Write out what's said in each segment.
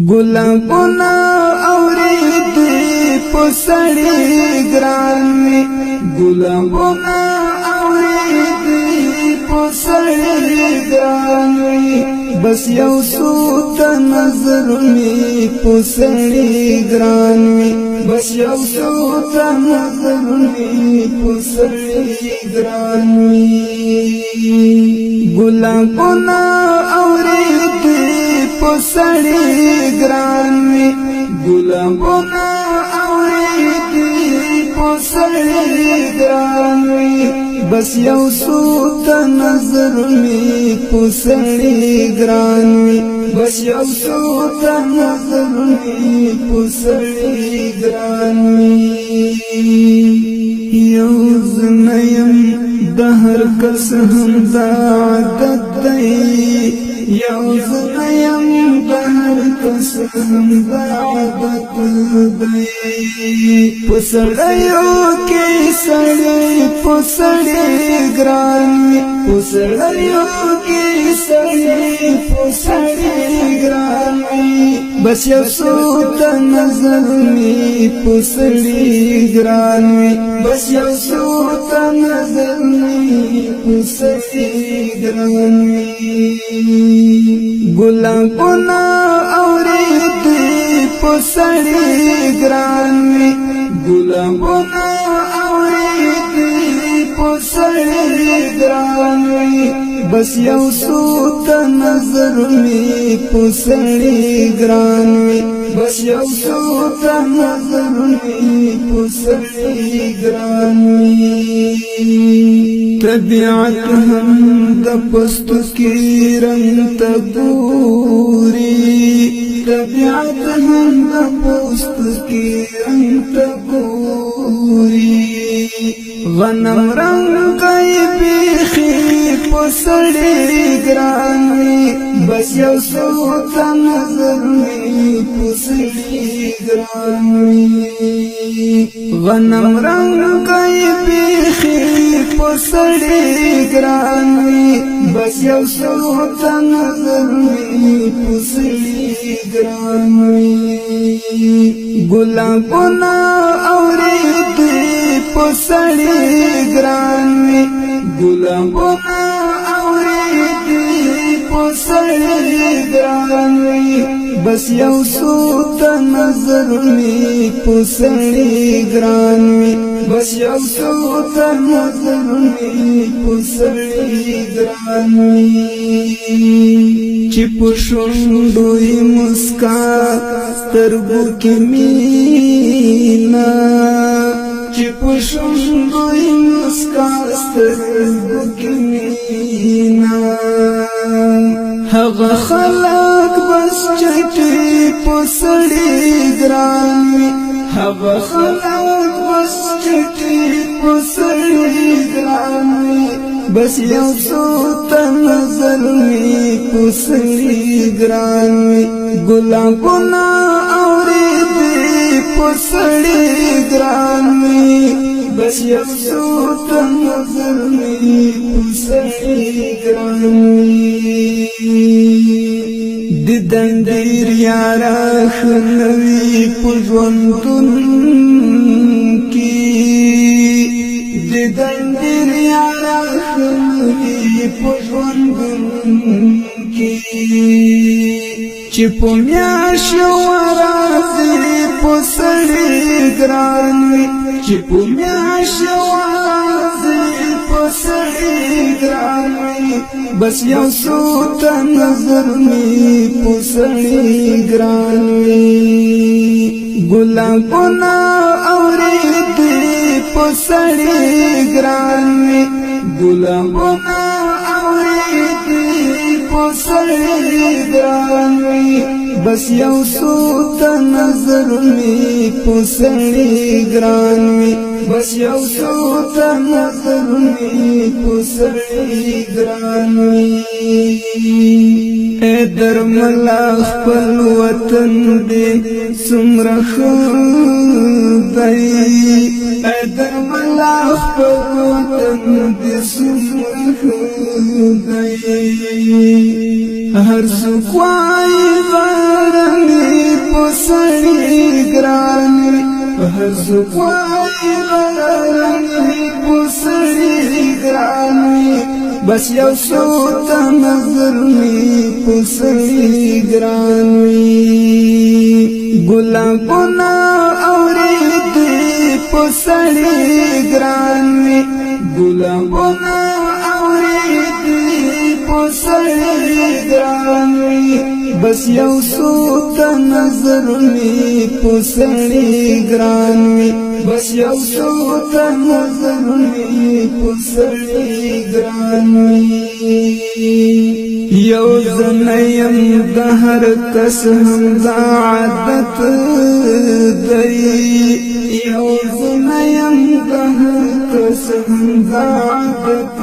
ګلابونه اورېدې په سړي ګران وي ګلابونه اورېدې په سړي ګران وي بس یو څو ته نظر مې په سړي ګران وي بس یو څو ته نظر مې په سړي ګران وي ګلابونه اورېدې په سړي ګران وي ګلابونه اورېدې په سړي ګران وي بس یو څو ته نظر مې په سړي ګران وي بس یو څو ته نظر مې په سړي ګران وي یو زنیم د هر کس هم دا عادت دی یو زنیم د هر کس هم دا عادت دی په سړیو کې سړی په سړی ګران وي په سړیو کې سړی په سړی ګران وي بس یو څو ته نظر مې په سړی ګران وي بس یو څو ته نظر مې په سړی ګران وي ګلابونه اورېدې په سړي ګران وي ګلابونه اورېدې په سړي ګران وي بس یو څو ته نظر مې په سړي ګران وي بس یو څو ته نظر مې په سړي ګران وي طبیعت هم د پستو کې رنگ ته ګوري طبیعت هم د پستو کې رنگ ته ګوري غنم رنگ کوي بیخي په سړي ګران وي بس یو څو ته نظر مې په سړي ګران وي غنم رنگ کوي بیخي په سړي ګران وي بس یو څو ته نظر مې په سړي ګران وي ګلابونه اورېدې په سړي ګران وي ګلابونه اورېدې په سړي ګران وي بس یو څو ته نظر مې په سړي ګران وي بس یو څو ته نظر مې په سړي ګران وي چې په شونډو یې مسکا سترګو کې مینه چې په شونډو یې مسکا سترګو کې مینه هغه خلک بس چټي په سړي ګران وي هغه خلک بس چټي په سړي ګران وي بس یو څو ته نظر مې په سړي ګران وي ګلابونه اورېدې په سړي ګران وي بس یو څو ته نظر مې په سړي ګران وي د دندیر یارا خنوي په ژوندون کې د دندیر یارا خنوي په ژوندون کې چې په میاشو راځي په سړي ګران وي چې په میاشو راځي په سړي ګران وي بس یو څو ته نظر مې په سړي ګران وي ګلابونه اورېدې په سړي ګران وي ګلابونه اورېدې په سړي ګران وي بس یو څو ته نظر مې په سړي ګران وي بس یو څو ته نظر مې په سړي ګران وي اے درملا خپل وطن دې څومره ښه دی اے درملا خپل وطن دې څومره ښه دی هر سکوائی غرمی پسڑی گرانی هر سکوائی غرمی پسڑی گرانی بس یو سوتا نظر می پسڑی گرانی گلابنا اوریدی پسڑی گرانی گلابنا اوریدی پسڑی گرانی بس یو سوتا نظر می پسڑی گرانی بس یو سوتا نظر می پسڑی گرانی یو زنیم دهر کس هم دا عادت دی یو زنیم دهر کس هم دا عادت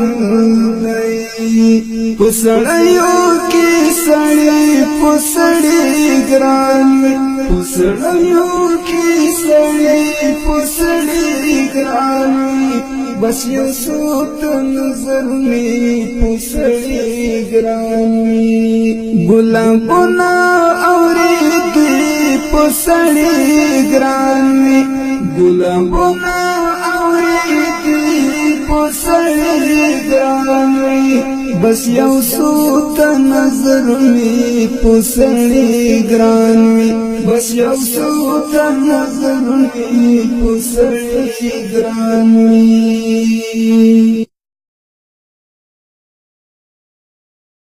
دی پسڑیو کی سڑی پسڑی گرانی پسڑیو کی سڑی پسڑی گرانی بس یو سوت نظر می پسڑی گرانی گلابنا اوریدی پسڑی گرانی گلابنا اوریدی پسڑی گرانی بس یو سوت نظر می پسڑی گرانی بس یو سوت نظر می پسڑی گرانی